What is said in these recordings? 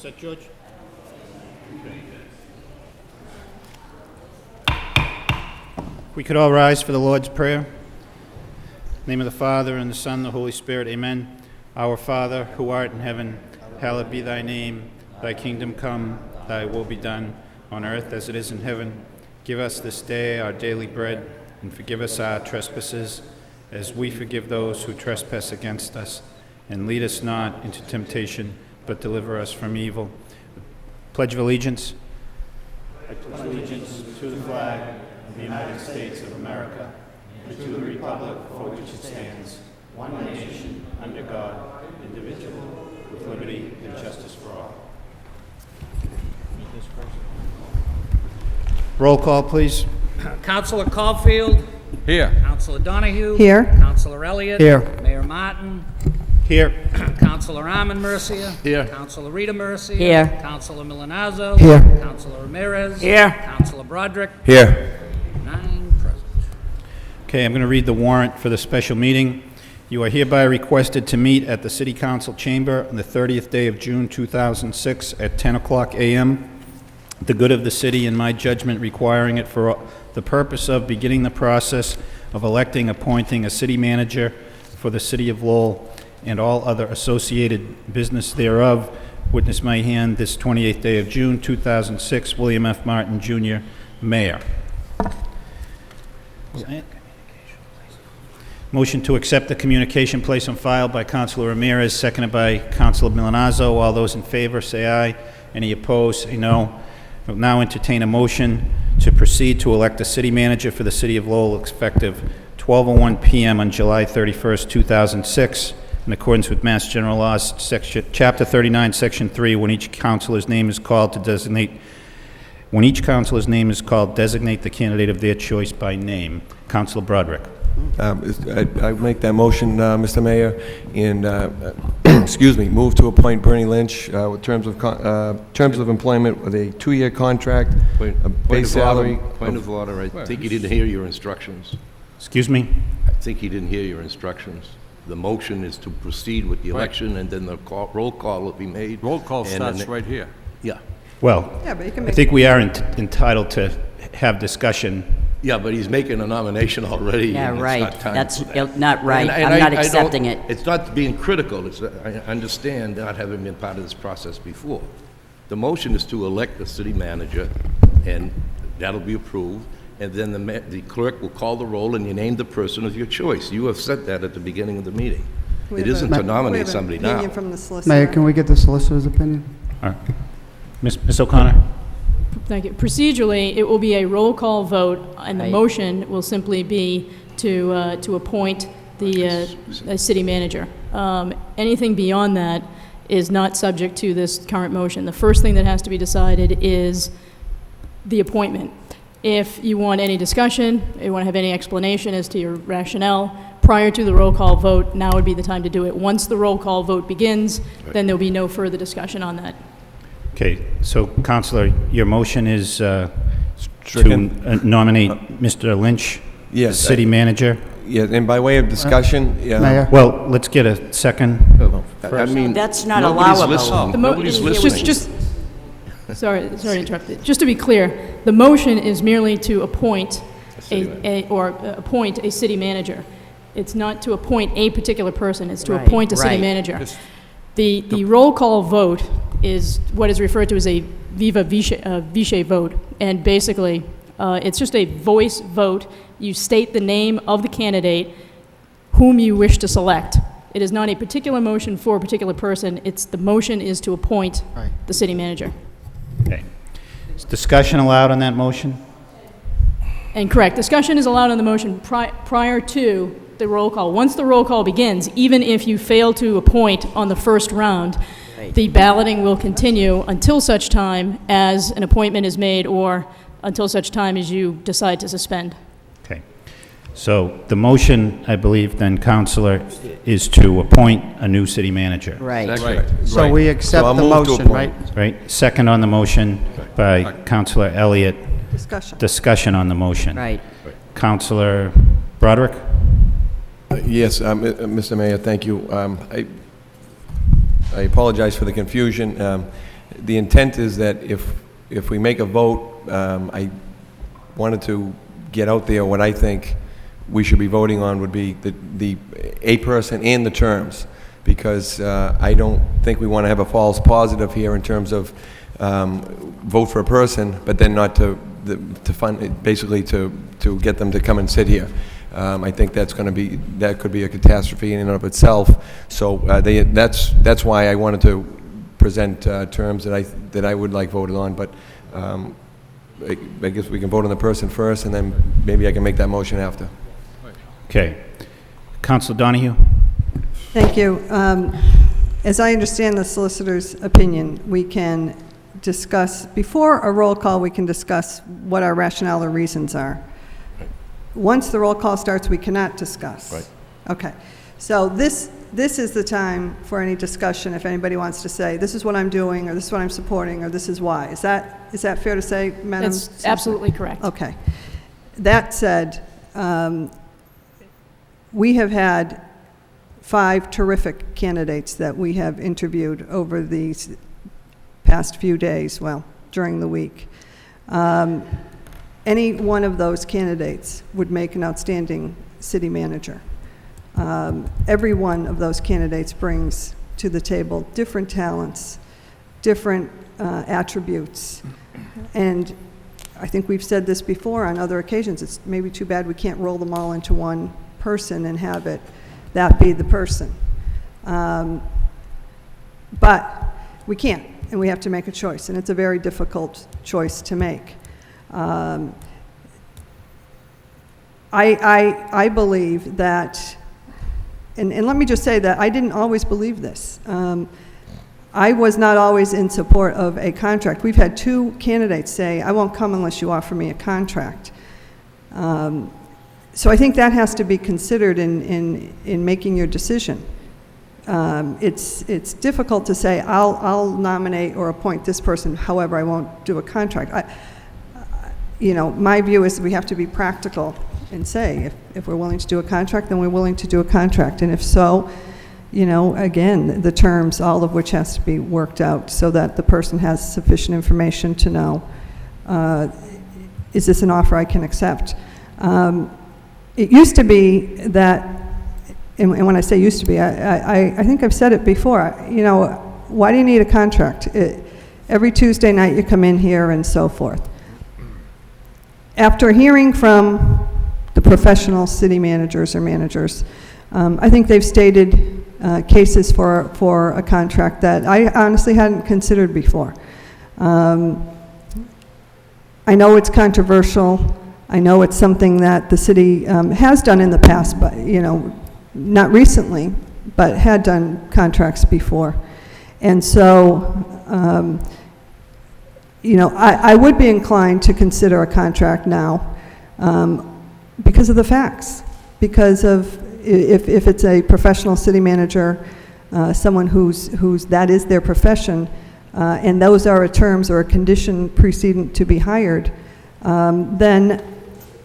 set, George? We could all rise for the Lord's Prayer. In the name of the Father, and the Son, and the Holy Spirit, amen. Our Father, who art in heaven, hallowed be thy name. Thy kingdom come, thy will be done, on earth as it is in heaven. Give us this day our daily bread, and forgive us our trespasses, as we forgive those who trespass against us. And lead us not into temptation, but deliver us from evil. Pledge of Allegiance. I pledge allegiance to the flag of the United States of America, and to the republic for which it stands, one nation, under God, indivisible, with liberty and justice for all. Roll call, please. Councilor Caulfield. Here. Councilor Donahue. Here. Councilor Elliott. Here. Mayor Martin. Here. Councilor Armand Mercia. Here. Councilor Rita Mercia. Here. Councilor Milanazzo. Here. Councilor Ramirez. Here. Councilor Broderick. Here. 9 present. Okay, I'm going to read the warrant for the special meeting. You are hereby requested to meet at the City Council Chamber on the 30th day of June 2006 at 10 o'clock a.m. The good of the city, in my judgment, requiring it for the purpose of beginning the process of electing, appointing a city manager for the city of Lowell and all other associated business thereof. Witness my hand this 28th day of June 2006, William F. Martin, Jr., Mayor. Motion to accept the communication placed on file by Councilor Ramirez, seconded by Councilor Milanazzo. All those in favor say aye. Any opposed say no. I will now entertain a motion to proceed to elect a city manager for the city of Lowell effective 12:01 p.m. on July 31st, 2006, in accordance with Mass General Laws, Chapter 39, Section 3, when each councilor's name is called, designate the candidate of their choice by name. Councilor Broderick. I make that motion, Mr. Mayor, and excuse me, move to appoint Bernie Lynch with terms of employment with a 2-year contract, a base salary. Point of order, I think he didn't hear your instructions. Excuse me? I think he didn't hear your instructions. The motion is to proceed with the election, and then the roll call will be made. Roll call and starts then right here. Yeah. Well, Yeah, but you can I make. think we are entitled to have discussion. Yeah, but he's making a nomination already. Yeah, and it's right. not time That's for that. not right. And I'm not I don't- accepting it. It's not being critical. I understand not having been part of this process before. The motion is to elect the city manager, and that'll be approved. And then the clerk will call the roll, and you name the person of your choice. You have said that at the beginning of the meeting. We It have isn't a- to nominate we have an somebody opinion now. from the solicitor. Mayor, can we get the solicitor's opinion? All right. Ms. O'Connor? Thank you. Procedurally, it will be a roll call vote, and the Right. motion will simply be to appoint the city manager. Anything beyond that is not subject to this current motion. The first thing that has to be decided is the appointment. If you want any discussion, you want to have any explanation as to your rationale, prior to the roll call vote, now would be the time to do it. Once the roll call vote begins, then there'll be no further discussion on that. Okay, so Councilor, your motion is to nominate Mr. Lynch as Yes. city manager? Yeah, and by way of discussion, Mayor? Well, let's get a second. I mean, That's not nobody's allowable. listening. The Nobody's listening. Sorry to interrupt it. Just to be clear, the motion is merely to appoint appoint a city manager. It's not to appoint a particular person, it's to Right, appoint a city right. manager. The roll call vote is what is referred to as a viva voce vote, and basically, it's just a voice vote. You state the name of the candidate whom you wish to select. It is not a particular motion for a particular person, the motion is to appoint Right. the city manager. Okay. Is discussion allowed on that motion? And correct, discussion is allowed on the motion prior to the roll call. Once the roll call begins, even if you fail to appoint on the first round, Right. the balloting will continue until such time as an appointment is made or until such time as you decide to suspend. Okay. So the motion, I believe, then, Councilor, is to appoint a new city manager. Right. right. So we accept I'll the move to motion, appoint. right? Right? Second on the motion by Councilor Elliott. Discussion. Discussion on the motion. Right. Councilor Broderick? Yes, Mr. Mayor, thank you. I apologize for the confusion. the intent is that if we make a vote, I wanted to get out there what I think we should be voting on would be a person and the terms, because I don't think we want to have a false positive here in terms of vote for a person, but then not to fund, basically to get them to come and sit here. I think that could be a catastrophe in and of itself. So that's why I wanted to present terms that I would like voted on. But I guess we can vote on the person first, and then maybe I can make that motion after. Okay. Councilor Donahue? Thank you. As I understand the solicitor's opinion, we can discuss, before a roll call, we can discuss what our rationale or reasons are. Once the roll call starts, we cannot discuss. Right. Okay. So this is the time for any discussion if anybody wants to say, this is what I'm doing, or this is what I'm supporting, or this is why. Is that fair to say, Madam? That's absolutely correct. Okay. That said, we have had 5 terrific candidates that we have interviewed over these past few days, well, during the week. Any one of those candidates would make an outstanding city manager. Every one of those candidates brings to the table different talents, different attributes, and I think we've said this before on other occasions. It's maybe too bad we can't roll them all into one person and have that be the person. But we can't, and we have to make a choice, and it's a very difficult choice to make. I believe that, and let me just say that I didn't always believe this. I was not always in support of a contract. We've had 2 candidates say, I won't come unless you offer me a contract. So I think that has to be considered in making your decision. It's difficult to say, I'll nominate or appoint this person, however, I won't do a contract. My view is we have to be practical and say, if we're willing to do a contract, then we're willing to do a contract. And if so, again, the terms, all of which has to be worked out so that the person has sufficient information to know, is this an offer I can accept? It used to be that, and when I say used to be, I think I've said it before, why do you need a contract? Every Tuesday night you come in here and so forth. After hearing from the professional city managers or managers, I think they've stated cases for a contract that I honestly hadn't considered before. I know it's controversial. I know it's something that the city has done in the past, but not recently, but had done contracts before. And so, I would be inclined to consider a contract now because of the facts, because of if it's a professional city manager, someone who's that is their profession, and those are a terms or a condition precedent to be hired, then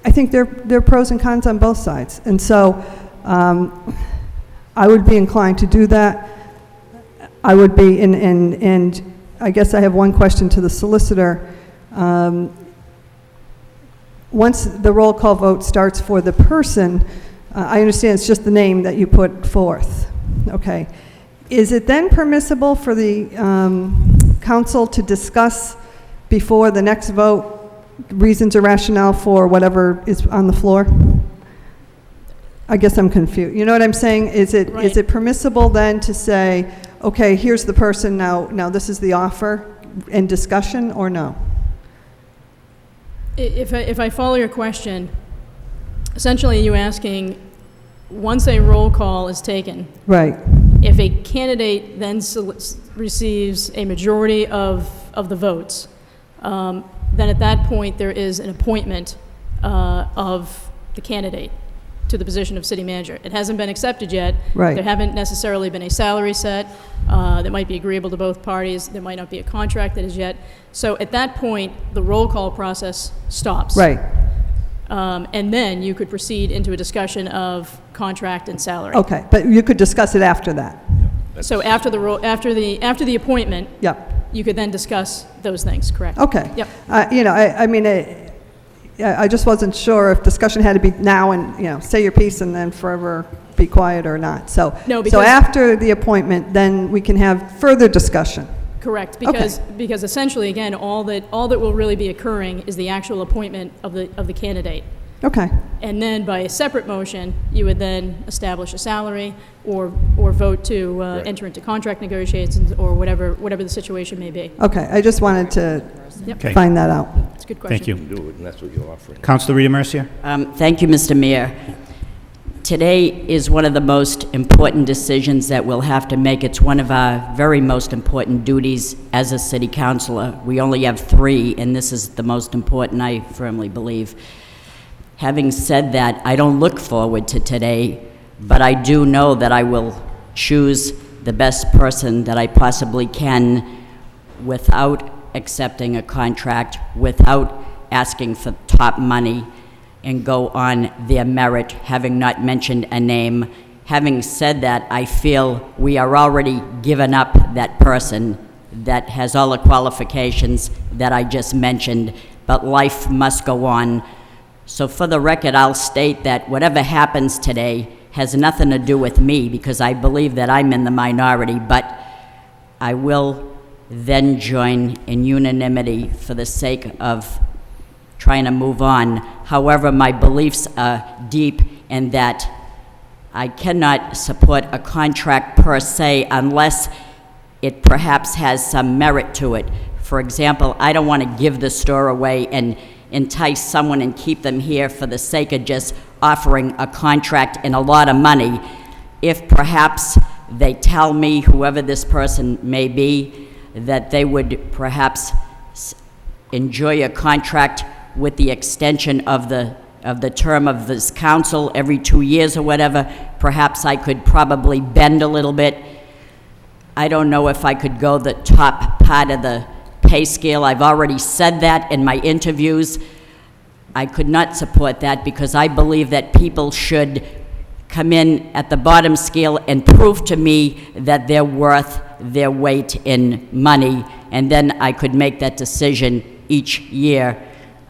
I think there are pros and cons on both sides. And so I would be inclined to do that. I would be, and I guess I have one question to the solicitor. Once the roll call vote starts for the person, I understand it's just the name that you put forth. Okay. Is it then permissible for the council to discuss before the next vote reasons or rationale for whatever is on the floor? I guess I'm confused. You know what I'm saying? Is it permissible then to say, okay, here's the person, now this is the offer, and discussion, or no? If I follow your question, essentially you're asking, once a roll call is taken, Right. if a candidate then receives a majority of the votes, then at that point there is an appointment of the candidate to the position of city manager. It hasn't been accepted yet. Right. There haven't necessarily been a salary set that might be agreeable to both parties. There might not be a contract that is yet. So at that point, the roll call process stops. Right. And then you could proceed into a discussion of contract and salary. Okay, but you could discuss it after that. So after the appointment, Yep. you could then discuss those things, correct? Okay. Yep. You know, I mean, I just wasn't sure if discussion had to be now and, you know, say your piece and then forever be quiet or not. So, No, so because- after the appointment, then we can have further discussion. Correct, because essentially, again, all that will really be occurring is the actual appointment of the candidate. Okay. And then by a separate motion, you would then establish a salary or vote to enter into contract negotiations or whatever the situation may be. Okay. I just wanted to Okay. find that out. It's a good question. Thank you. Do it, and that's what you're offering. Councilor Rita Mercier? Thank you, Mr. Mayor. Today is one of the most important decisions that we'll have to make. It's one of our very most important duties as a city councilor. We only have 3, and this is the most important, I firmly believe. Having said that, I don't look forward to today, but I do know that I will choose the best person that I possibly can without accepting a contract, without asking for top money, and go on their merit, having not mentioned a name. Having said that, I feel we are already given up that person that has all the qualifications that I just mentioned, but life must go on. So for the record, I'll state that whatever happens today has nothing to do with me, because I believe that I'm in the minority, but I will then join in unanimity for the sake of trying to move on. However, my beliefs are deep in that I cannot support a contract per se unless it perhaps has some merit to it. For example, I don't want to give the store away and entice someone and keep them here for the sake of just offering a contract and a lot of money. If perhaps they tell me, whoever this person may be, that they would perhaps enjoy a contract with the extension of the term of this council every 2 years or whatever, perhaps I could probably bend a little bit. I don't know if I could go the top part of the pay scale. I've already said that in my interviews. I could not support that because I believe that people should come in at the bottom scale and prove to me that they're worth their weight in money, and then I could make that decision each year.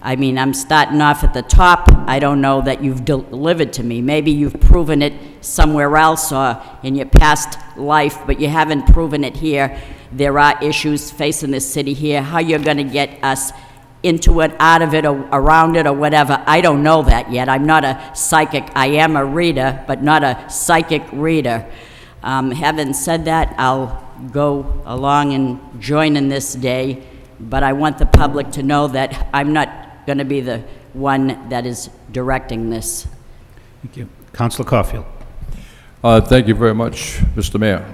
I mean, I'm starting off at the top. I don't know that you've delivered to me. Maybe you've proven it somewhere else or in your past life, but you haven't proven it here. There are issues facing this city here. How you're going to get us into it, out of it, or around it, or whatever, I don't know that yet. I'm not a psychic. I am a reader, but not a psychic reader. Having said that, I'll go along and join in this day, but I want the public to know that I'm not going to be the one that is directing this. Thank you. Councilor Caulfield? Thank you very much, Mr. Mayor.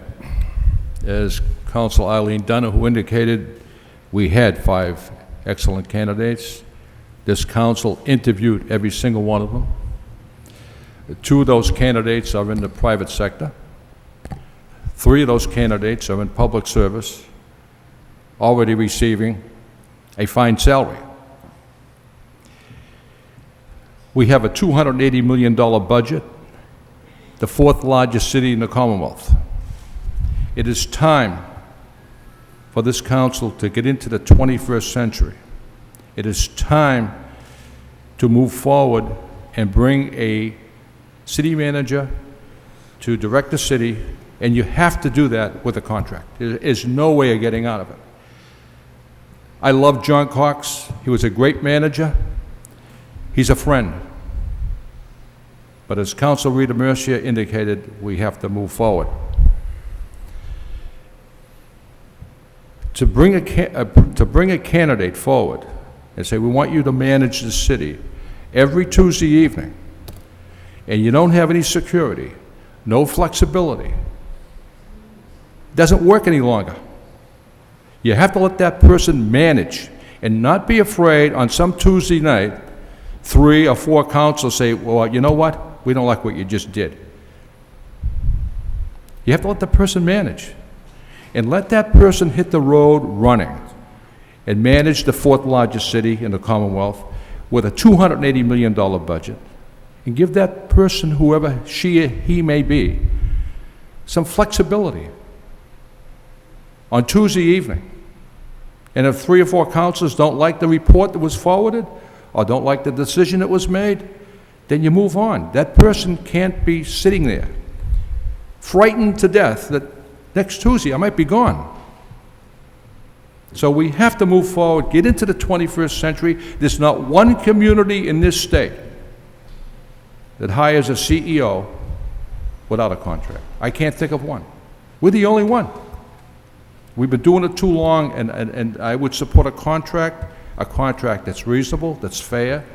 As Council Eileen Donoghue indicated, we had 5 excellent candidates. This council interviewed every single one of them. 2 of those candidates are in the private sector. 3 of those candidates are in public service, already receiving a fine salary. We have a $280 million budget, the 4th largest city in the Commonwealth. It is time for this council to get into the 21st century. It is time to move forward and bring a city manager to direct the city, and you have to do that with a contract. There is no way of getting out of it. I love John Cox. He was a great manager. He's a friend. But as Council Rita Mercier indicated, we have to move forward. To bring a candidate forward and say, we want you to manage the city every Tuesday evening, and you don't have any security, no flexibility, doesn't work any longer. You have to let that person manage and not be afraid on some Tuesday night, 3 or 4 councils say, well, you know what? We don't like what you just did. You have to let the person manage and let that person hit the road running and manage the 4th largest city in the Commonwealth with a $280 million budget, and give that person, whoever he may be, some flexibility on Tuesday evening. And if 3 or 4 councilors don't like the report that was forwarded, or don't like the decision that was made, then you move on. That person can't be sitting there, frightened to death that next Tuesday I might be gone. So we have to move forward, get into the 21st century. There's not one community in this state that hires a CEO without a contract. I can't think of one. We're the only one. We've been doing it too long, and I would support a contract that's reasonable, that's fair,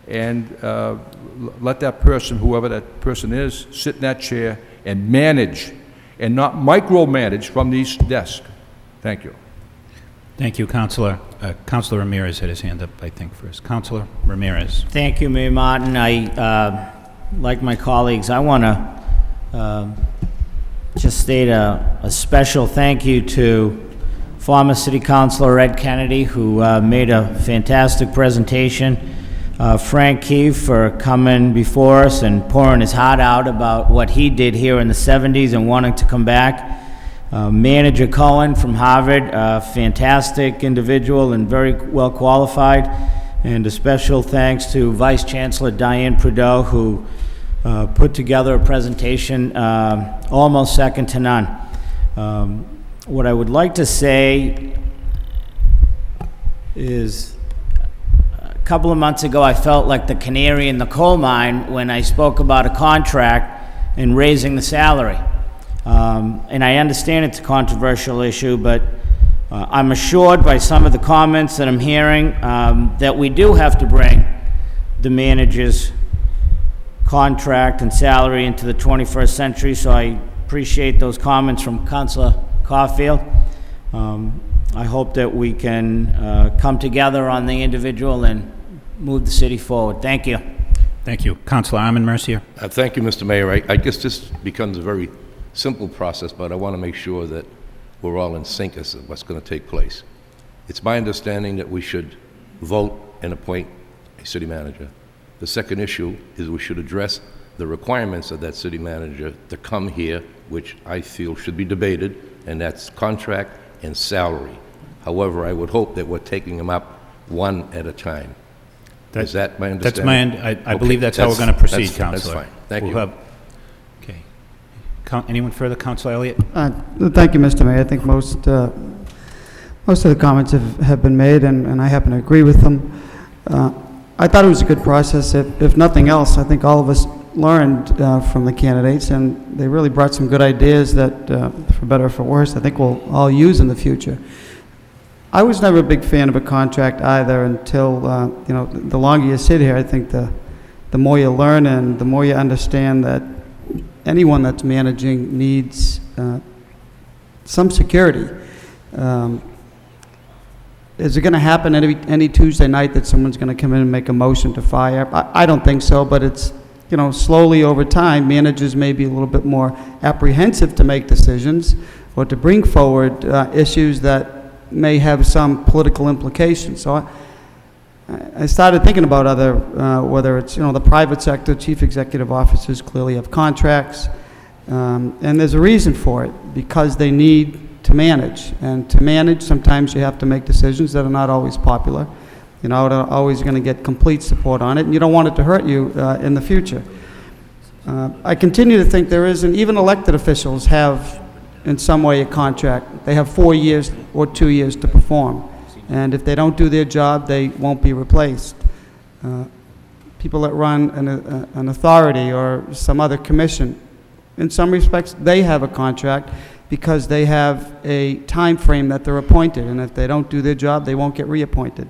and let that person, whoever that person is, sit in that chair and manage, and not micromanage from these desks. Thank you. Thank you, Councilor. Councilor Ramirez had his hand up, I think, first. Councilor Ramirez. Thank you, Mayor Martin. Like my colleagues, I want to just state a special thank you to former City Councilor Ed Kennedy, who made a fantastic presentation. Frank Keefe for coming before us and pouring his heart out about what he did here in the 70s and wanting to come back. Manager Cohen from Harvard, a fantastic individual and very well qualified. And a special thanks to Vice Chancellor Diane Trudeau, who put together a presentation almost second to none. What I would like to say is, a couple of months ago, I felt like the canary in the coal mine when I spoke about a contract and raising the salary. And I understand it's a controversial issue, but I'm assured by some of the comments that I'm hearing that we do have to bring the manager's contract and salary into the 21st century, so I appreciate those comments from Councilor Caulfield. I hope that we can come together on the individual and move the city forward. Thank you. Thank you. Councilor Armin Mercier. Thank you, Mr. Mayor. I guess this becomes a very simple process, but I want to make sure that we're all in sync as to what's going to take place. It's my understanding that we should vote and appoint a city manager. The second issue is we should address the requirements of that city manager to come here, which I feel should be debated, and that's contract and salary. However, I would hope that we're taking them up one at a time. Is that my understanding? I believe that's how we're going to proceed, Councilor. That's fine. Thank you. Okay. Anyone further? Councilor Elliott? Thank you, Mr. Mayor. I think most of the comments have been made, and I happen to agree with them. I thought it was a good process. If nothing else, I think all of us learned from the candidates, and they really brought some good ideas that, for better or for worse, I think we'll all use in the future. I was never a big fan of a contract either until, the longer you sit here, I think the more you learn and the more you understand that anyone that's managing needs some security. Is it going to happen any Tuesday night that someone's going to come in and make a motion to fire? I don't think so, but it's, slowly over time, managers may be a little bit more apprehensive to make decisions or to bring forward issues that may have some political implications. So I started thinking about other, whether it's, the private sector, chief executive officers clearly have contracts, and there's a reason for it, because they need to manage. And to manage, sometimes you have to make decisions that are not always popular. You're not always going to get complete support on it, and you don't want it to hurt you in the future. I continue to think there is, and even elected officials have, in some way, a contract. They have 4 years or 2 years to perform. And if they don't do their job, they won't be replaced. People that run an authority or some other commission, in some respects, they have a contract because they have a time frame that they're appointed, and if they don't do their job, they won't get reappointed.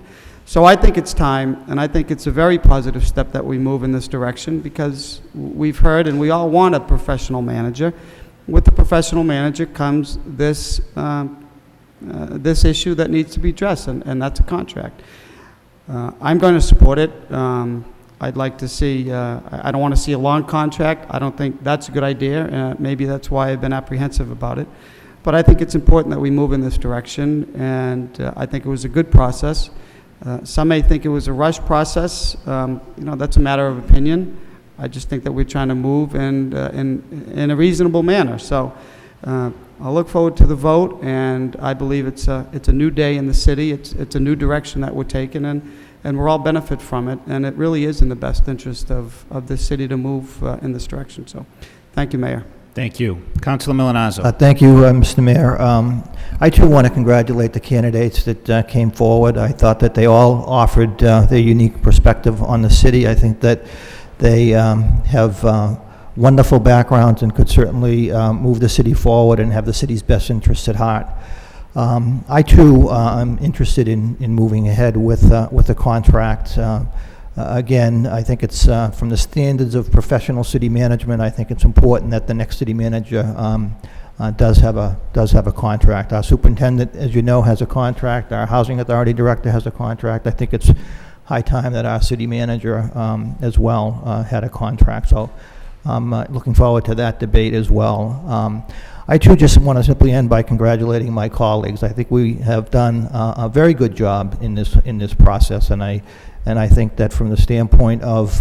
So I think it's time, and I think it's a very positive step that we move in this direction, because we've heard, and we all want a professional manager. With the professional manager comes this issue that needs to be addressed, and that's a contract. I'm going to support it. I'd like to see, I don't want to see a long contract. I don't think that's a good idea. Maybe that's why I've been apprehensive about it. But I think it's important that we move in this direction, and I think it was a good process. Some may think it was a rush process. That's a matter of opinion. I just think that we're trying to move in a reasonable manner. So I look forward to the vote, and I believe it's a new day in the city. It's a new direction that we're taking, and we're all benefit from it, and it really is in the best interest of the city to move in this direction. So, thank you, Mayor. Thank you. Councilor Milonazo. Thank you, Mr. Mayor. I too want to congratulate the candidates that came forward. I thought that they all offered their unique perspective on the city. I think that they have wonderful backgrounds and could certainly move the city forward and have the city's best interests at heart. I too am interested in moving ahead with the contract. Again, I think it's from the standards of professional city management. I think it's important that the next city manager does have a contract. Our superintendent, as you know, has a contract. Our housing authority director has a contract. I think it's high time that our city manager as well had a contract. So I'm looking forward to that debate as well. I too just want to simply end by congratulating my colleagues. I think we have done a very good job in this process, and I think that from the standpoint of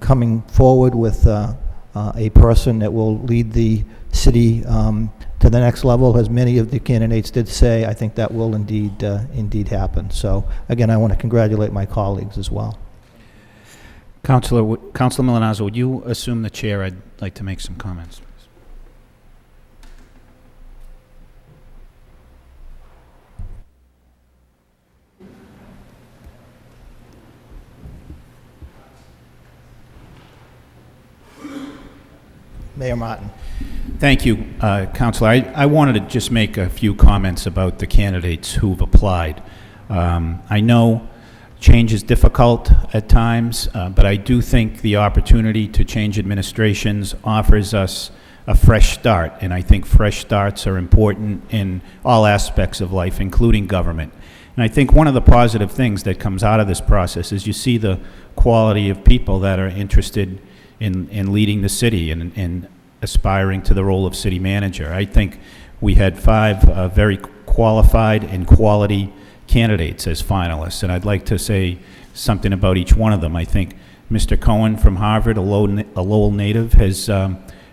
coming forward with a person that will lead the city to the next level, as many of the candidates did say, I think that will indeed happen. So again, I want to congratulate my colleagues as well. Councilor Milonazo, would you assume the chair? I'd like to make some comments. Mayor Martin. Thank you, Councilor. I wanted to just make a few comments about the candidates who've applied. I know change is difficult at times, but I do think the opportunity to change administrations offers us a fresh start, and I think fresh starts are important in all aspects of life, including government. And I think one of the positive things that comes out of this process is you see the quality of people that are interested in leading the city and aspiring to the role of city manager. I think we had 5 very qualified and quality candidates as finalists, and I'd like to say something about each one of them. I think Mr. Cohen from Harvard, a Lowell native, has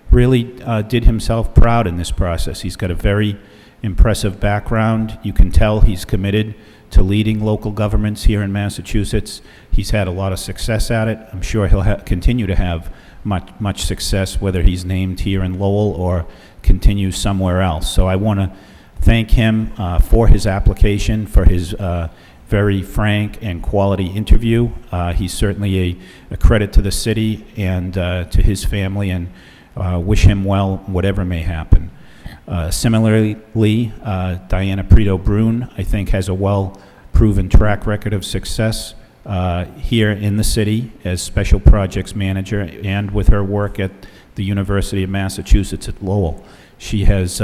really did himself proud in this process. He's got a very impressive background. You can tell he's committed to leading local governments here in Massachusetts. He's had a lot of success at it. I'm sure he'll continue to have much success, whether he's named here in Lowell or continues somewhere else. So I want to thank him for his application, for his very frank and quality interview. He's certainly a credit to the city and to his family, and wish him well, whatever may happen. Similarly, Diana Prito-Brune, I think, has a well-proven track record of success here in the city as special projects manager and with her work at the University of Massachusetts at Lowell. She has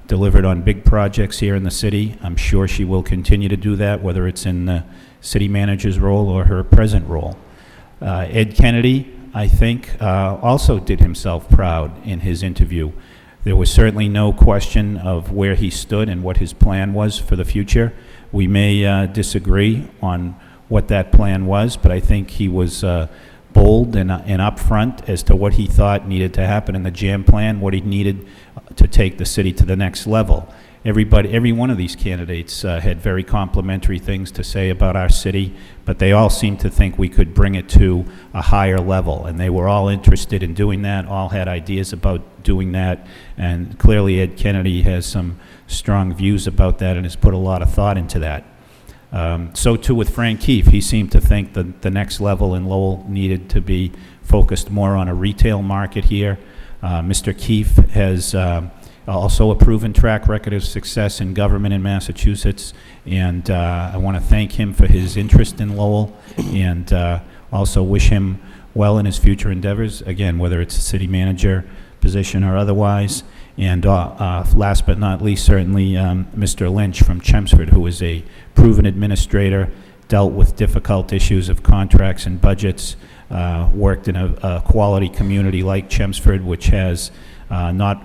delivered on big projects here in the city. I'm sure she will continue to do that, whether it's in the city manager's role or her present role. Ed Kennedy, I think, also did himself proud in his interview. There was certainly no question of where he stood and what his plan was for the future. We may disagree on what that plan was, but I think he was bold and upfront as to what he thought needed to happen in the JAM plan, what he needed to take the city to the next level. Every one of these candidates had very complimentary things to say about our city, but they all seemed to think we could bring it to a higher level, and they were all interested in doing that, all had ideas about doing that, and clearly Ed Kennedy has some strong views about that and has put a lot of thought into that. So too with Frank Keefe. He seemed to think that the next level in Lowell needed to be focused more on a retail market here. Mr. Keefe has also a proven track record of success in government in Massachusetts, and I want to thank him for his interest in Lowell, and also wish him well in his future endeavors, again, whether it's a city manager position or otherwise. And last but not least, certainly Mr. Lynch from Chelmsford, who is a proven administrator, dealt with difficult issues of contracts and budgets, worked in a quality community like Chelmsford, which has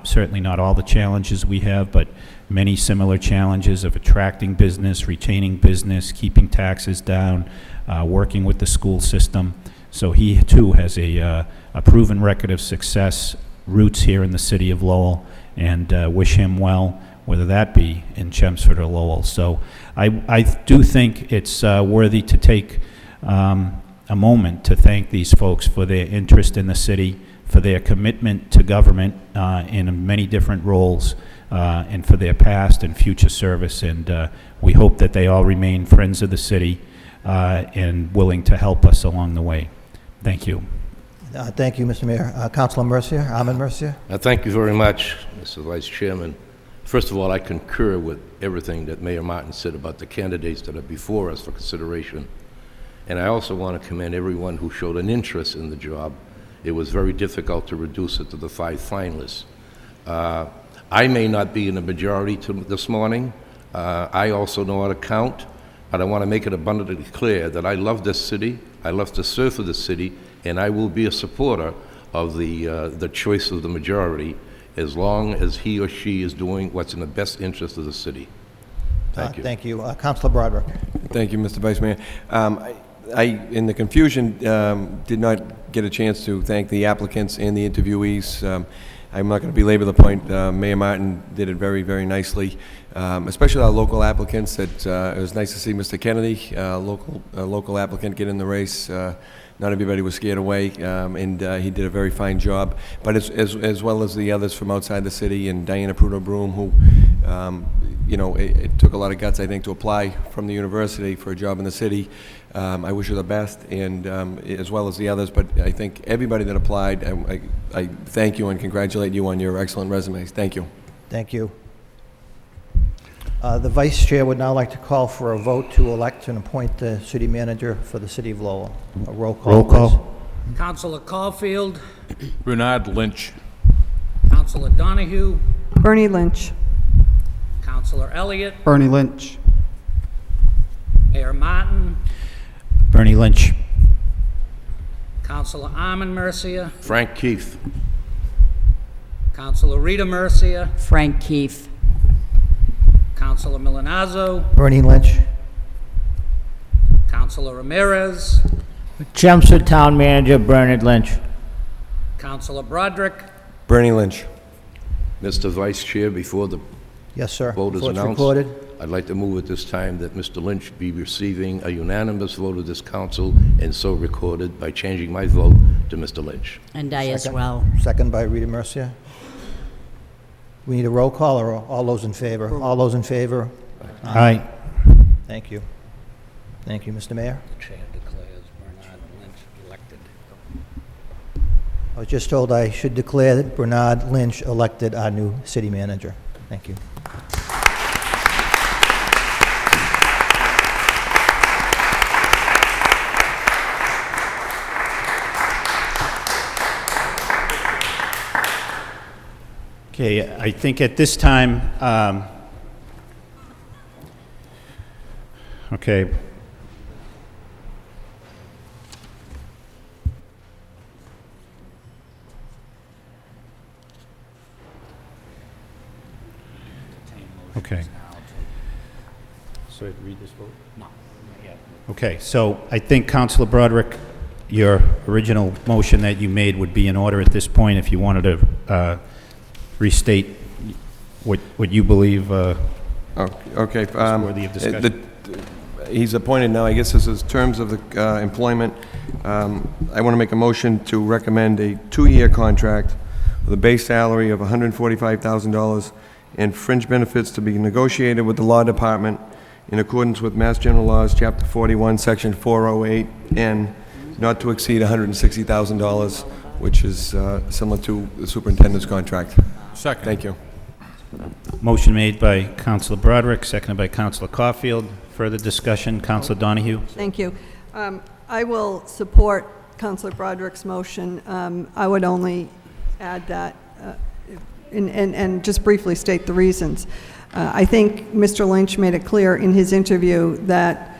certainly not all the challenges we have, but many similar challenges of attracting business, retaining business, keeping taxes down, working with the school system. So he too has a proven record of success, roots here in the city of Lowell, and wish him well, whether that be in Chelmsford or Lowell. So I do think it's worthy to take a moment to thank these folks for their interest in the city, for their commitment to government in many different roles, and for their past and future service. And we hope that they all remain friends of the city and willing to help us along the way. Thank you. Thank you, Mr. Mayor. Councilor Mercier, Armin Mercier. Thank you very much, Mr. Vice Chairman. First of all, I concur with everything that Mayor Martin said about the candidates that are before us for consideration. And I also want to commend everyone who showed an interest in the job. It was very difficult to reduce it to the 5 finalists. I may not be in the majority this morning. I also know how to count, but I want to make it abundantly clear that I love this city, I love to serve for the city, and I will be a supporter of the choice of the majority as long as he or she is doing what's in the best interest of the city. Thank you. Thank you. Councilor Broderick. Thank you, Mr. Vice Mayor. I, in the confusion, did not get a chance to thank the applicants and the interviewees. I'm not going to belabor the point. Mayor Martin did it very, very nicely, especially our local applicants. It was nice to see Mr. Kennedy, local applicant, get in the race. Not everybody was scared away, and he did a very fine job. But as well as the others from outside the city, and Diana Prudo-Broom, who, you know, it took a lot of guts, I think, to apply from the university for a job in the city. I wish her the best, and as well as the others. But I think everybody that applied, I thank you and congratulate you on your excellent resumes. Thank you. Thank you. The Vice Chair would now like to call for a vote to elect and appoint the city manager for the city of Lowell. A roll call. Roll call. Councilor Caulfield, Bernard Lynch. Councilor Donahue, Bernie Lynch. Councilor Elliott, Bernie Lynch. Mayor Martin, Bernie Lynch. Councilor Armin Mercier, Frank Keith. Councilor Rita Mercier, Frank Keith. Councilor Milanazzo, Bernie Lynch. Councilor Ramirez, Chelmsford Town Manager Bernard Lynch. Councilor Broderick, Bernie Lynch. Mr. Vice Chair, before the Yes, sir. vote is Before it's announced, recorded. I'd like to move at this time that Mr. Lynch be receiving a unanimous vote of this council, and so recorded by changing my vote to Mr. Lynch. And I as Second. well. Second by Rita Mercier. We need a roll call, or all those in favor? All those in favor? Aye. Thank you. Thank you, Mr. Mayor. the chair declares Bernard Lynch elected. I was just told I should declare that Bernard Lynch elected our new city manager. Thank you. Okay, I think at this time, okay. Okay. So read this vote? No. Okay, so I think Councilor Broderick, your original motion that you made would be in order at this point if you wanted to restate what you believe Okay. is worthy of discussion. He's appointed now. I guess this is terms of the employment. I want to make a motion to recommend a 2-year contract with a base salary of $145,000 and fringe benefits to be negotiated with the Law Department in accordance with Mass General Laws, Chapter 41, Section 408, and not to exceed $160,000, which is similar to the superintendent's contract. Second. Thank you. Motion made by Councilor Broderick, seconded by Councilor Caulfield. Further discussion, Councilor Donahue. Thank you. I will support Councilor Broderick's motion. I would only add that, and just briefly state the reasons. I think Mr. Lynch made it clear in his interview that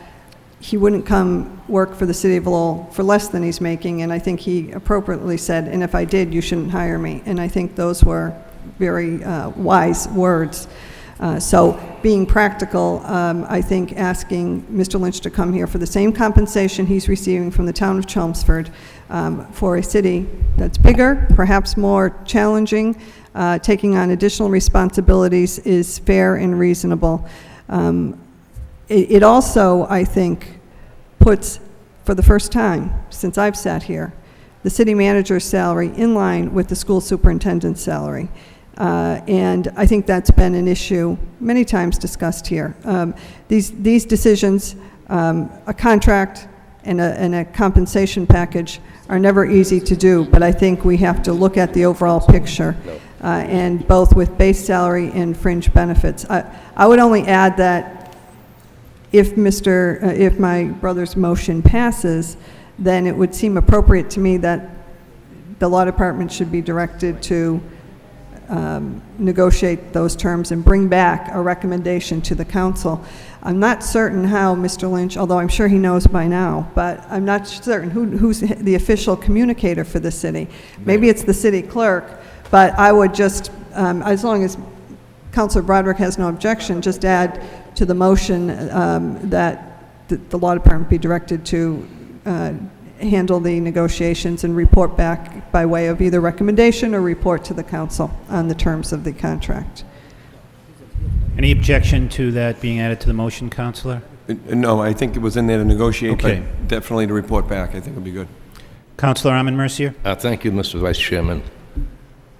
he wouldn't come work for the city of Lowell for less than he's making, and I think he appropriately said, and if I did, you shouldn't hire me. And I think those were very wise words. So being practical, I think asking Mr. Lynch to come here for the same compensation he's receiving from the town of Chelmsford for a city that's bigger, perhaps more challenging, taking on additional responsibilities is fair and reasonable. It also, I think, puts, for the first time since I've sat here, the city manager's salary in line with the school superintendent's salary. And I think that's been an issue many times discussed here. These decisions, a contract and a compensation package are never easy to do, but I think we have to look at the overall picture, and both with base salary and fringe benefits. I would only add that if my brother's motion passes, then it would seem appropriate to me that the law department should be directed to negotiate those terms and bring back a recommendation to the council. I'm not certain how Mr. Lynch, although I'm sure he knows by now, but I'm not certain who's the official communicator for the city. Maybe it's the city clerk, but I would just, as long as Councilor Broderick has no objection, just add to the motion that the law department be directed to handle the negotiations and report back by way of either recommendation or report to the council on the terms of the contract. Any objection to that being added to the motion, Counselor? No, I think it was in there to negotiate, Okay. but definitely to report back. I think would be good. Counselor Armin-Mercier? Thank you, Mr. Vice Chairman.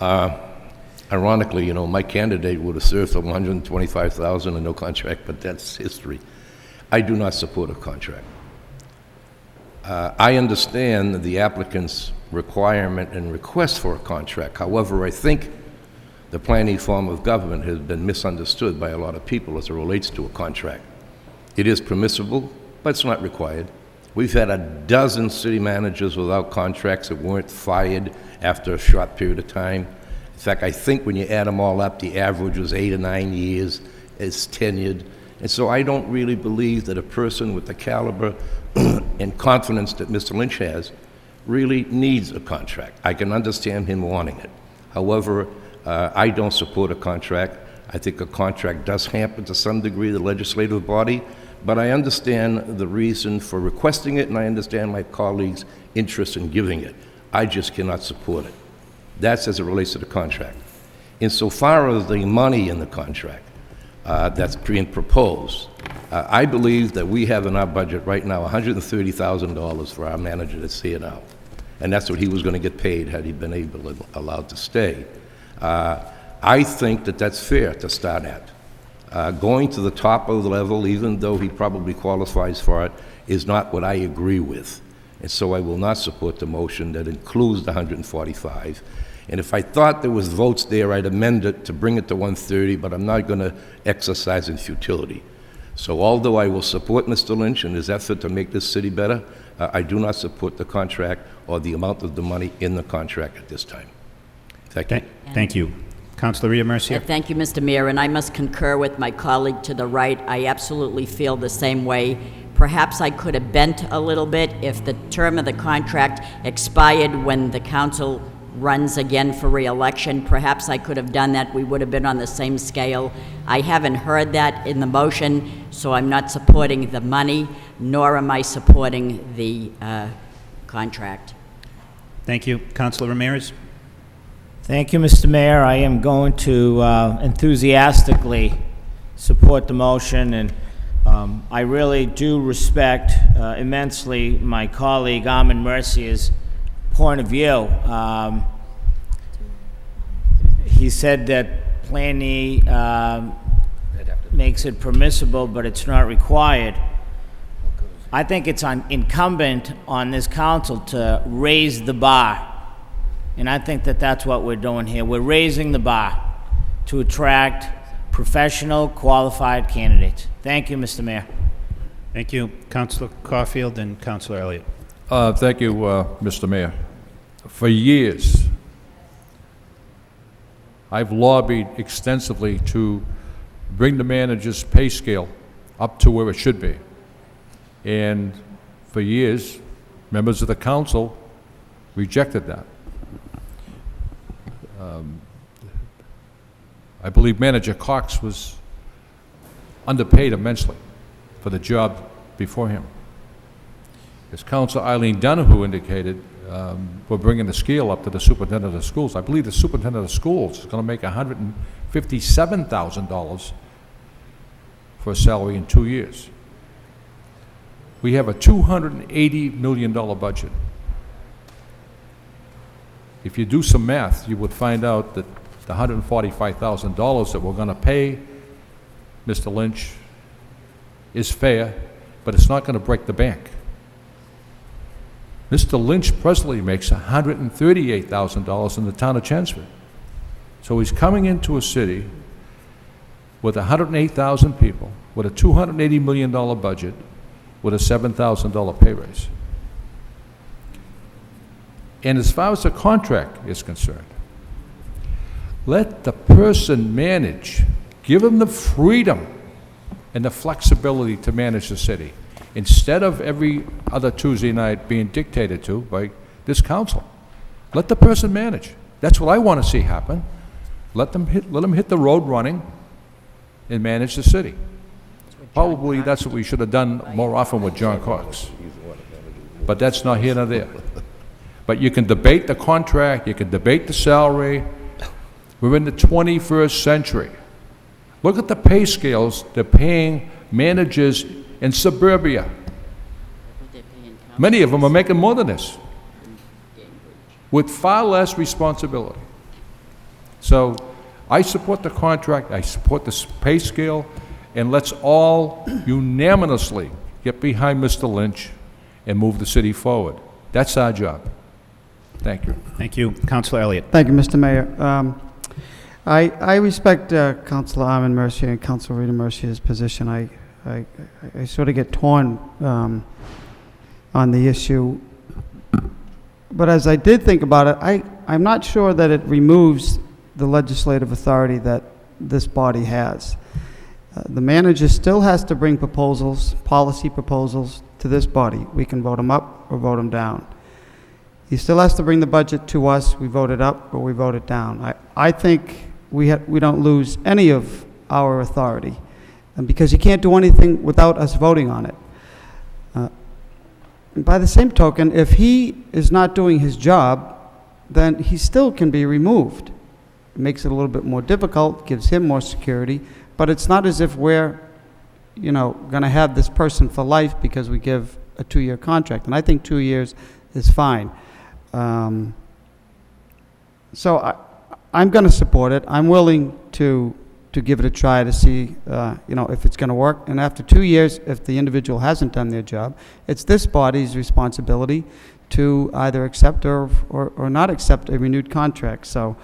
Ironically, you know, my candidate would have served for $125,000 and no contract, but that's history. I do not support a contract. I understand the applicant's requirement and request for a contract. However, I think the planning form of government has been misunderstood by a lot of people as it relates to a contract. It is permissible, but it's not required. We've had a dozen city managers without contracts that weren't fired after a short period of time. In fact, I think when you add them all up, the average was 8 or 9 years as tenured. And so I don't really believe that a person with the caliber and confidence that Mr. Lynch has really needs a contract. I can understand him wanting it. However, I don't support a contract. I think a contract does hamper to some degree the legislative body, but I understand the reason for requesting it, and I understand my colleagues' interest in giving it. I just cannot support it. That's as it relates to the contract. Insofar as the money in the contract that's being proposed, I believe that we have in our budget right now $130,000 for our manager that's here now. And that's what he was going to get paid had he been allowed to stay. I think that that's fair to start at. Going to the top of the level, even though he probably qualifies for it, is not what I agree with. And so I will not support the motion that includes the 145. And if I thought there was votes there, I'd amend it to bring it to 130, but I'm not going to exercise in futility. So although I will support Mr. Lynch and his effort to make this city better, I do not support the contract or the amount of the money in the contract at this time. Thank you. Thank you. Councilor Rita Mercier? Thank you, Mr. Mayor, and I must concur with my colleague to the right. I absolutely feel the same way. Perhaps I could have bent a little bit if the term of the contract expired when the council runs again for re-election. Perhaps I could have done that. We would have been on the same scale. I haven't heard that in the motion, so I'm not supporting the money, nor am I supporting the contract. Thank you. Councilor Ramirez? Thank you, Mr. Mayor. I am going to enthusiastically support the motion, and I really do respect immensely my colleague Armin-Mercier's point of view. He said that Plan E makes it permissible, but it's not required. I think it's incumbent on this council to raise the bar. And I think that that's what we're doing here. We're raising the bar to attract professional, qualified candidates. Thank you, Mr. Mayor. Thank you. Councilor Caulfield and Councilor Elliott. Thank you, Mr. Mayor. For years, I've lobbied extensively to bring the manager's pay scale up to where it should be. And for years, members of the council rejected that. I believe Manager Cox was underpaid immensely for the job before him. As Councilor Eileen Donoghue indicated, we're bringing the scale up to the superintendent of schools. I believe the superintendent of schools is going to make $157,000 for a salary in 2 years. We have a $280 million budget. If you do some math, you would find out that the $145,000 that we're going to pay Mr. Lynch is fair, but it's not going to break the bank. Mr. Lynch presently makes $138,000 in the town of Chelmsford. So he's coming into a city with 108,000 people, with a $280 million budget, with a $7,000 pay raise. And as far as the contract is concerned, let the person manage. Give them the freedom and the flexibility to manage the city, instead of every other Tuesday night being dictated to by this council. Let the person manage. That's what I want to see happen. Let them hit the road running and manage the city. Probably that's what we should have done more often with John Cox. But that's not here nor there. But you can debate the contract, you can debate the salary. We're in the 21st century. Look at the pay scales they're paying managers in suburbia. Many of them are making more than this, with far less responsibility. So I support the contract, I support the pay scale, and let's all unanimously get behind Mr. Lynch and move the city forward. That's our job. Thank you. Thank you. Councilor Elliott. Thank you, Mr. Mayor. I respect Councilor Armin Mercier and Councilor Rita Mercier's position. I sort of get torn on the issue. But as I did think about it, I'm not sure that it removes the legislative authority that this body has. The manager still has to bring proposals, policy proposals, to this body. We can vote them up or vote them down. He still has to bring the budget to us. We vote it up or we vote it down. I think we don't lose any of our authority, and because he can't do anything without us voting on it. By the same token, if he is not doing his job, then he still can be removed. It makes it a little bit more difficult, gives him more security, but it's not as if we're, going to have this person for life because we give a 2-year contract, and I think 2 years is fine. So I'm going to support it. I'm willing to give it a try to see, if it's going to work. And after 2 years, if the individual hasn't done their job, it's this body's responsibility to either accept or not accept a renewed contract. So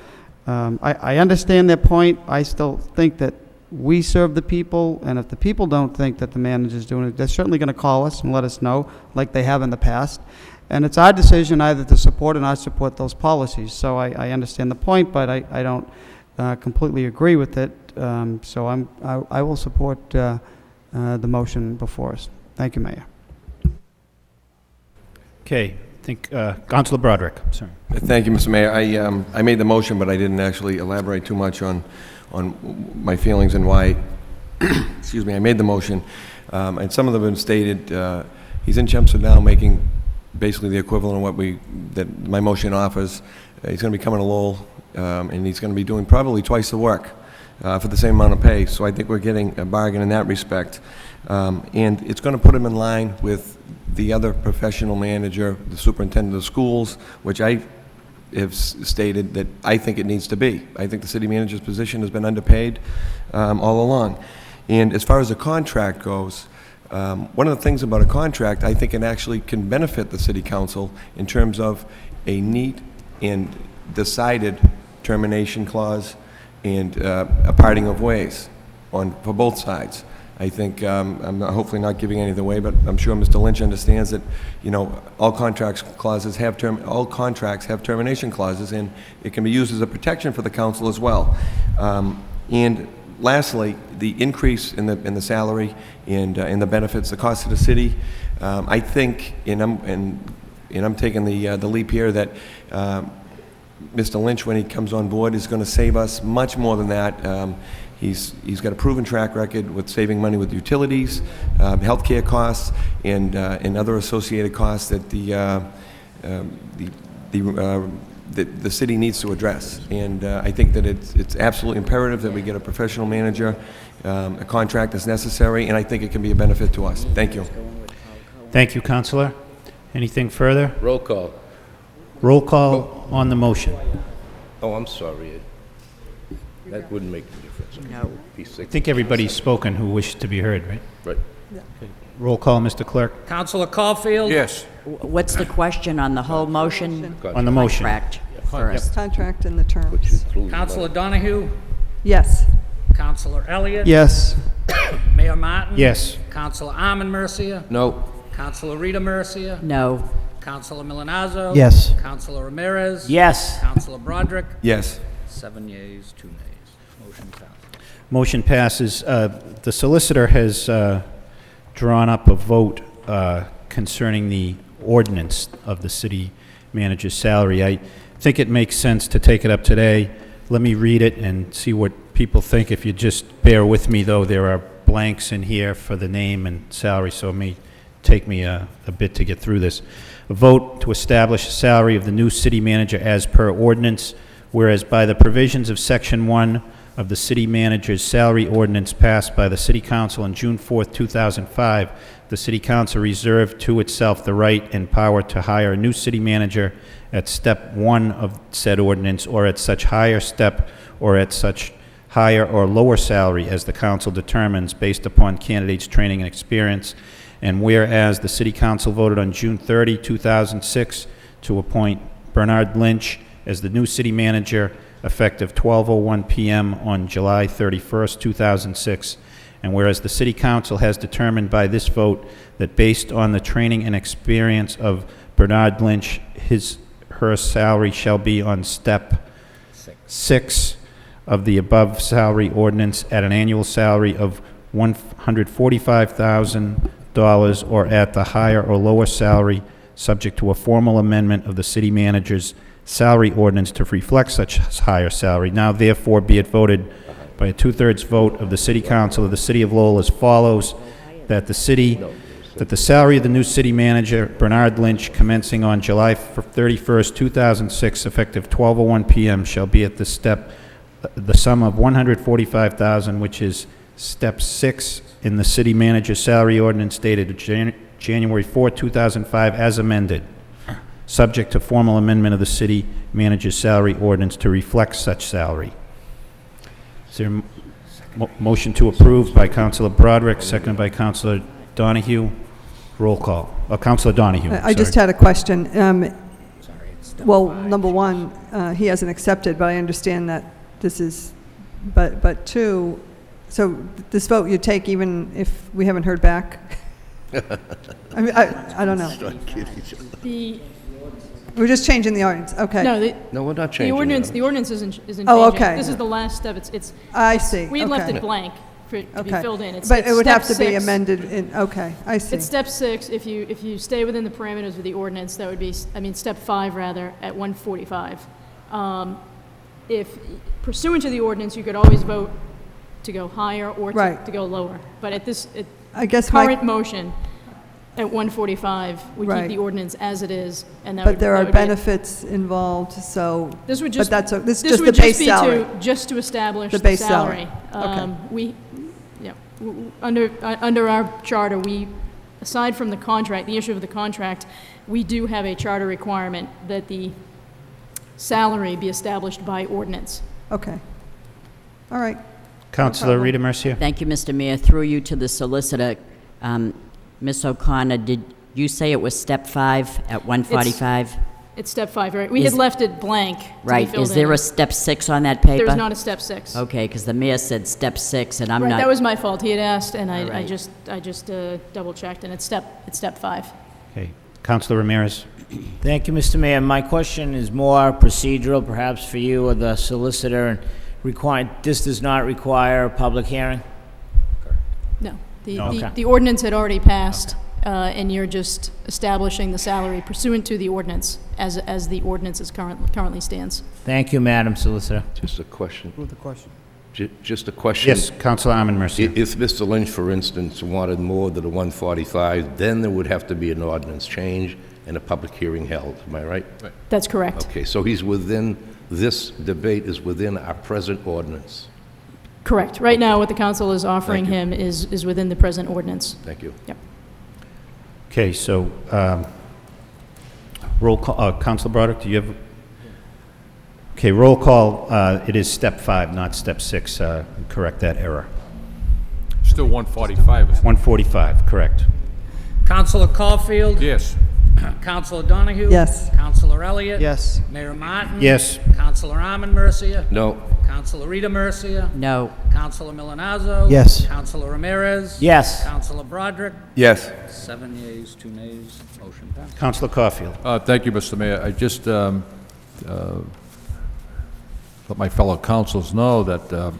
I understand their point. I still think that we serve the people, and if the people don't think that the manager's doing it, they're certainly going to call us and let us know, like they have in the past. And it's our decision either to support or not support those policies. So I understand the point, but I don't completely agree with it. So I will support the motion before us. Thank you, Mayor. Okay, I think Councilor Broderick. Sorry. Thank you, Mr. Mayor. I made the motion, but I didn't actually elaborate too much on my feelings and why, excuse me, I made the motion. And some of them have been stated. He's in Chelmsford now making basically the equivalent of that my motion offers. He's going to be coming to Lowell, and he's going to be doing probably twice the work for the same amount of pay. So I think we're getting a bargain in that respect. And it's going to put him in line with the other professional manager, the superintendent of schools, which I have stated that I think it needs to be. I think the city manager's position has been underpaid all along. And as far as the contract goes, one of the things about a contract, I think it actually can benefit the city council in terms of a neat and decided termination clause and a parting of ways for both sides. I think, I'm hopefully not giving anything away, but I'm sure Mr. Lynch understands that, all contracts have termination clauses, and it can be used as a protection for the council as well. And lastly, the increase in the salary and the benefits, the cost of the city, I think, and I'm taking the leap here, that Mr. Lynch, when he comes on board, is going to save us much more than that. He's got a proven track record with saving money with utilities, healthcare costs, and other associated costs that the city needs to address. And I think that it's absolutely imperative that we get a professional manager. A contract is necessary, and I think it can be a benefit to us. Thank you. Thank you, Counselor. Anything further? Roll call. Roll call on the motion. Oh, I'm sorry. That wouldn't make a difference. No. Be I six. think everybody's spoken who wished to be heard, right? Right. Roll call, Mr. Clerk. Counselor Caulfield? Yes. What's the question on the whole motion? On the motion. Contract first. Contract and the Which terms. includes Counselor Donahue? Yes. Counselor Elliott? Yes. Mayor Martin? Yes. Counselor Armin Mercia? No. Counselor Rita Mercia? No. Counselor Milonazo? Yes. Counselor Ramirez? Yes. Counselor Broderick? Yes. 7 yeas, 2 nays. Motion passes. Motion passes. The solicitor has drawn up a vote concerning the ordinance of the city manager's salary. I think it makes sense to take it up today. Let me read it and see what people think. If you just bear with me, though, there are blanks in here for the name and salary, so it may take me a bit to get through this. A vote to establish the salary of the new city manager as per ordinance, whereas by the provisions of Section 1 of the city manager's salary ordinance passed by the City Council on June 4th, 2005, the City Council reserved to itself the right and power to hire a new city manager at Step 1 of said ordinance, or at such higher step, or at such higher or lower salary as the council determines based upon candidates' training and experience. And whereas the City Council voted on June 30, 2006 to appoint Bernard Lynch as the new city manager effective 12:01 p.m. on July 31st, 2006. And whereas the City Council has determined by this vote that based on the training and experience of Bernard Lynch, her salary shall be on Step 6 of the above salary ordinance at an annual salary of $145,000 or at the higher or lower salary, subject to a formal amendment of the city manager's salary ordinance to reflect such higher salary. Now therefore be it voted by a 2/3 vote of the City Council of the City of Lowell as follows, that the salary of the new city manager, Bernard Lynch, commencing on July 31st, 2006, effective 12:01 p.m., shall be at the sum of $145,000, which is Step 6 in the city manager's salary ordinance dated January 4, 2005, as amended, subject to formal amendment of the city manager's salary ordinance to reflect such salary. Is there a motion to approve by Councilor Broderick, seconded by Councilor Donahue? Roll call. Councilor Donahue. I just had a question. Well, number one, he hasn't accepted, but I understand that this is, but two, so this vote you take even if we haven't heard back? I mean, I don't know. We're just changing the ordinance, okay. No, we're not The changing ordinance, it. the ordinance isn't changing. Oh, okay. This is the last step. It's. I see, We had left okay. it blank for it to be Okay. filled in. It's But it would step have to be 6. amended in, okay, I see. It's step 6. If you stay within the parameters of the ordinance, that would be, step 5 rather, at 145. If pursuant to the ordinance, you could always vote to go higher or Right. to go lower. But at this, I guess current motion, at 145, we keep Right. the ordinance as it is, and that would. But there that are would be it. benefits involved, so, This would but just. that's, this is This just the would base just be salary. just to establish The the base salary. salary. Okay. Under our charter, aside from the contract, the issue of the contract, we do have a charter requirement that the salary be established by ordinance. Okay. All right. Councilor Rita Mercia. Thank you, Mr. Mayor. Through you to the solicitor. Ms. O'Connor, did you say it was step 5 at 145? It's step 5, right? We had left it blank to be Right. filled Is there in. a step 6 on that paper? There's not a step 6. Okay, because the mayor said step 6, and I'm Right, not... that was my fault. He had asked, and All I right. just double-checked, and it's step 5. Okay. Councilor Ramirez. Thank you, Mr. Mayor. My question is more procedural, perhaps for you or the solicitor. And this does not require a public hearing? No. Okay. The ordinance had already passed, and you're just establishing the salary pursuant to the ordinance as the ordinance is currently stands. Thank you, Madam Solicitor. Just a question. Move the question. Just a question. Yes, Councilor Armin Mercia. If Mr. Lynch, for instance, wanted more than the 145, then there would have to be an ordinance change and a public hearing held. Am I right? That's correct. Okay, so he's within, this debate is within our present ordinance. Correct. Right now, what the council is offering Thank you. him is within the present ordinance. Thank you. Yep. Okay, so, roll call, Councilor Broderick, do you have? Okay, roll call, it is step 5, not step 6, correct that error. Still 145, isn't it? 145, correct. Councilor Caulfield? Yes. Councilor Donahue? Yes. Councilor Elliott? Yes. Mayor Martin? Yes, Councilor Armin Mercia? No, Councilor Rita Mercia? No. Councilor Milonazo? Yes. Councilor Ramirez? Yes. Councilor Broderick? Yes. 7 yeas, 2 nays, motion passed. Councilor Caulfield. Thank you, Mr. Mayor. I just let my fellow councils know that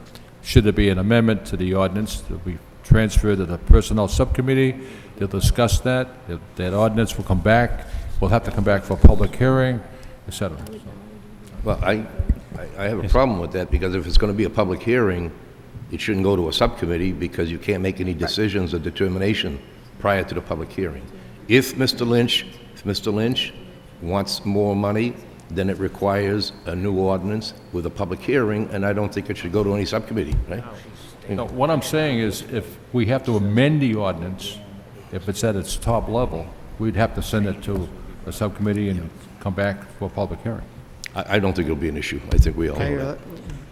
should there be an amendment to the ordinance, that we transfer to the Personnel Subcommittee. They'll discuss that. That ordinance will come back. We'll have to come back for a public hearing, et cetera. well, I have a problem with that, because if it's going to be a public hearing, it shouldn't go to a subcommittee, because you can't make any decisions or determination prior to the public hearing. If Mr. Lynch wants more money, then it requires a new ordinance with a public hearing, and I don't think it should go to any subcommittee, right? No, what I'm saying is, if we have to amend the ordinance, if it's at its top level, we'd have to send it to a subcommittee and come back for a public hearing. I don't think it'll be an issue. I think we all know that.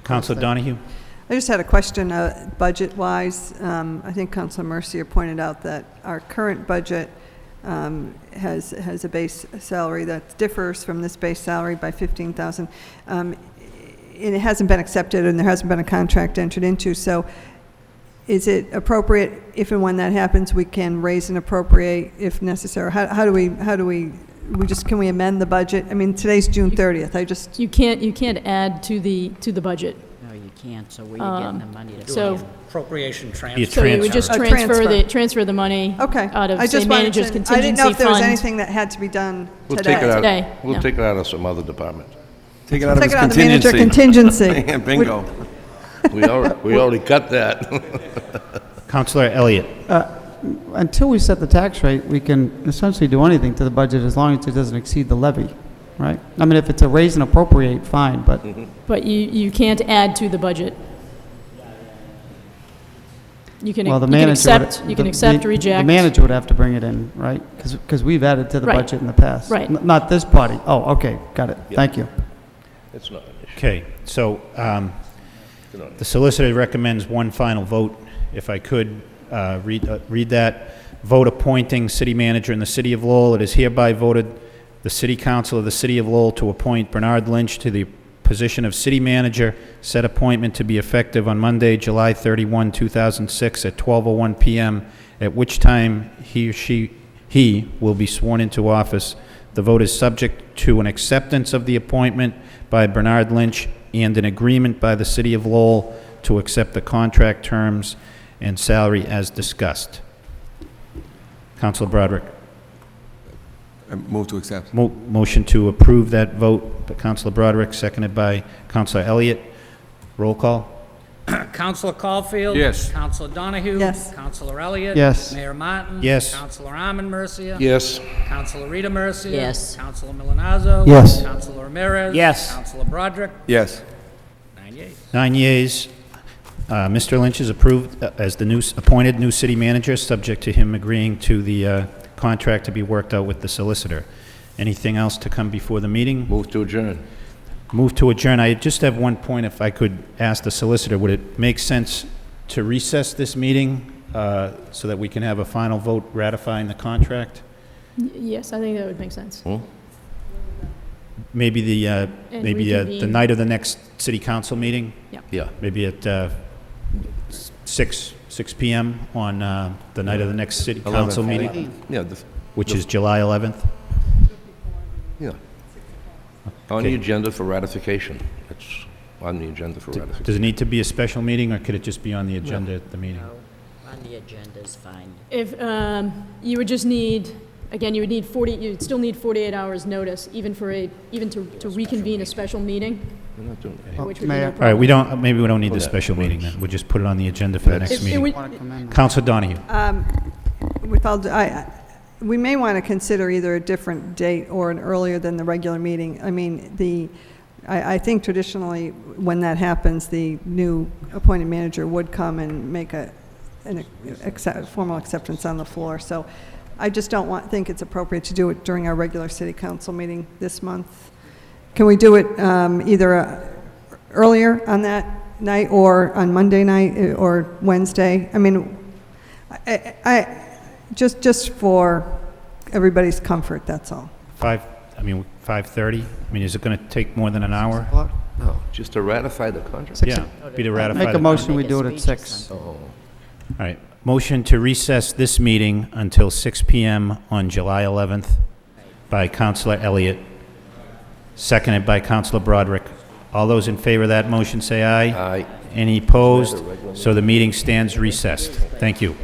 Councilor Donahue. I just had a question, budget-wise. I think Councilor Mercier pointed out that our current budget has a base salary that differs from this base salary by $15,000. And it hasn't been accepted, and there hasn't been a contract entered into. So is it appropriate, if and when that happens, we can raise and appropriate if necessary? How do we can we amend the budget? I mean, today's June 30th. You can't add to the budget. No, you can't, so where are you getting the money to? So, Appropriation Be a transfer. so you would just transfer. transfer the money Okay. out of, I say, just wanted manager's to- contingency I didn't know if there was fund. anything that had to be done We'll today. take it out. Today, We'll no. take it out of some other department. Take it out of Take his it out of the manager contingency. Bingo. We already cut that. Councilor Elliott. Until we set the tax rate, we can essentially do anything to the budget as long as it doesn't exceed the levy, right? I mean, if it's a raise and appropriate, fine, but But you can't add to the budget. You can, well, the you can manager would- accept, you can accept, the reject. The manager would have to bring it in, right? Because we've added to the Right. budget in the past. Right. Not this party. Oh, okay, got it. Thank you. It's not an issue. Okay, so the solicitor recommends one final vote. If I could read that. Vote appointing city manager in the city of Lowell. It is hereby voted the city council of the city of Lowell to appoint Bernard Lynch to the position of city manager, said appointment to be effective on Monday, July 31, 2006 at 12:01 p.m., at which time he will be sworn into office. The vote is subject to an acceptance of the appointment by Bernard Lynch and an agreement by the city of Lowell to accept the contract terms and salary as discussed. Councilor Broderick. Move to accept. Motion to approve that vote by Councilor Broderick, seconded by Councilor Elliott. Roll call. Councilor Caulfield? Yes. Councilor Donahue? Yes. Councilor Elliott? Yes. Mayor Martin? Yes. Councilor Armin Mercia? Yes, Councilor Rita Mercia? Yes. Councilor Milonazo? Yes. Councilor Ramirez? Yes. Councilor Broderick? Yes. 9 yeas. 9 yeas. Mr. Lynch is approved as the appointed new city manager, subject to him agreeing to the contract to be worked out with the solicitor. Anything else to come before the meeting? move to adjourn. Move to adjourn. I just have one point, if I could ask the solicitor, would it make sense to recess this meeting so that we can have a final vote ratifying the contract? Yes, I think that would make sense. Maybe the And the reconvene. night of the next city council meeting? Yeah, Maybe at 6 p.m. on the night of the next city council meeting, yeah, which is July 11th? yeah. On the Okay. agenda for ratification. It's on the agenda for ratification. Does it need to be a special meeting, or could it just be on the agenda at the meeting? On the agenda is fine. If, you would just need, again, you would need you'd still need 48 hours notice, even to reconvene a special meeting. We're not doing anything. which would be no Mayor. All right, problem. maybe we don't need the Well, special meeting then. We'll just put it on the agenda for the next It meeting. would- Want to come in? Counselor Donahue. With all, we may want to consider either a different date or an earlier than the regular meeting. I mean, I think traditionally, when that happens, the new appointed manager would come and make formal acceptance on the floor. So I just don't think it's appropriate to do it during our regular city council meeting this month. Can we do it either earlier on that night or on Monday night or Wednesday? I mean, just for everybody's comfort, that's all. 5:30? I mean, is it going to take more than an hour? No, just to ratify the contract. Yeah, be to ratify. Make a the- motion, we do it at 6. Oh, All right, motion to recess this meeting until 6 PM on July 11th by Counselor Elliott, seconded by Counselor Broderick. All those in favor of that motion say aye. aye. Any opposed? So the meeting stands recessed. Thank you.